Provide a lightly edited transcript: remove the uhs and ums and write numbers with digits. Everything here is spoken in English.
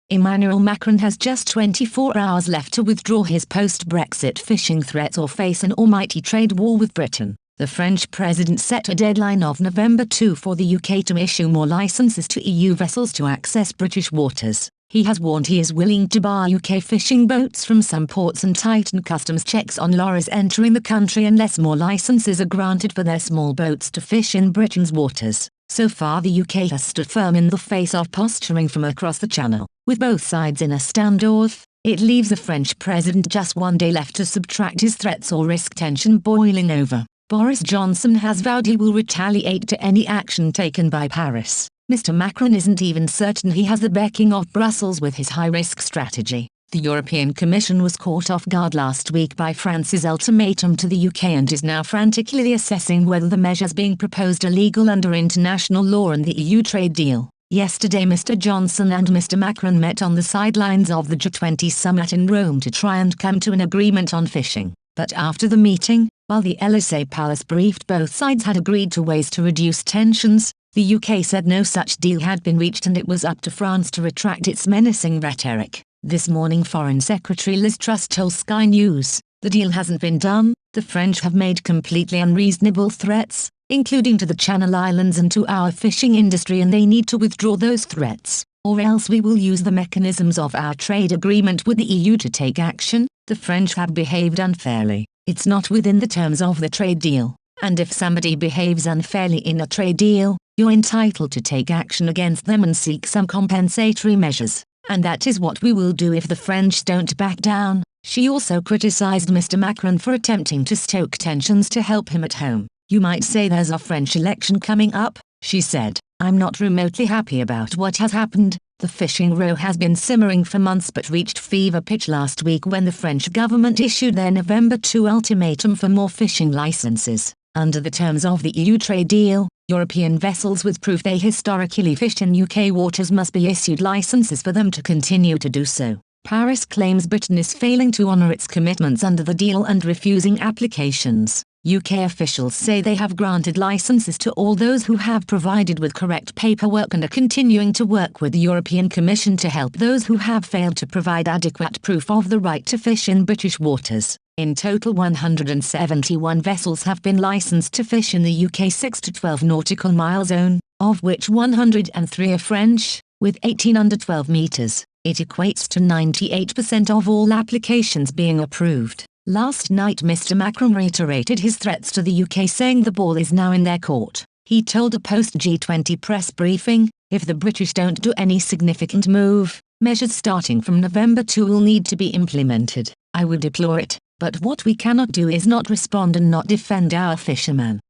Emmanuel Macron has just 24 hours left to withdraw his post-Brexit fishing threats or face an almighty trade war with Britain. The French president set a deadline of November 2 for the UK to issue more licenses to EU vessels to access British waters. He has warned he is willing to bar UK fishing boats from some ports and tighten customs checks on lorries entering the country unless more licenses are granted for their small boats to fish in Britain's waters. So far the UK has stood firm in the face of posturing from across the Channel. With both sides in a standoff, it leaves the French president just one day left to subtract his threats or risk tension boiling over. Boris Johnson has vowed he will retaliate to any action taken by Paris. Mr. Macron isn't even certain he has the backing of Brussels with his high-risk strategy. The European Commission was caught off guard last week by France's ultimatum to the UK and is now frantically assessing whether the measures being proposed are legal under international law and the EU trade deal. Yesterday Mr. Johnson and Mr. Macron met on the sidelines of the G20 summit in Rome to try and come to an agreement on fishing. But after the meeting, while the Élysée Palace briefed both sides had agreed to ways to reduce tensions, the UK said no such deal had been reached and it was up to France to retract its menacing rhetoric. This morning Foreign Secretary Liz Truss told Sky News, "The deal hasn't been done, the French have made completely unreasonable threats, including to the Channel Islands and to our fishing industry, and they need to withdraw those threats, or else we will use the mechanisms of our trade agreement with the EU to take action. The French have behaved unfairly. It's not within the terms of the trade deal, and if somebody behaves unfairly in a trade deal, you're entitled to take action against them and seek some compensatory measures. And that is what we will do if the French don't back down." She also criticized Mr. Macron for attempting to stoke tensions to help him at home. "You might say there's a French election coming up," she said. "I'm not remotely happy about what has happened. The fishing row has been simmering for months but reached fever pitch last week when the French government issued their November 2 ultimatum for more fishing licenses. Under the terms of the EU trade deal, European vessels with proof they historically fished in UK waters must be issued licenses for them to continue to do so. Paris claims Britain is failing to honour its commitments under the deal and refusing applications. UK officials say they have granted licenses to all those who have provided with correct paperwork and are continuing to work with the European Commission to help those who have failed to provide adequate proof of the right to fish in British waters. In total 171 vessels have been licensed to fish in the UK 6 to 12 nautical mile zone, of which 103 are French, with 18 under 12 meters. It equates to 98% of all applications being approved. Last night Mr. Macron reiterated his threats to the UK, saying the ball is now in their court. He told a post-G20 press briefing, "If the British don't do any significant move, measures starting from November 2 will need to be implemented. I would deplore it, but what we cannot do is not respond and not defend our fishermen."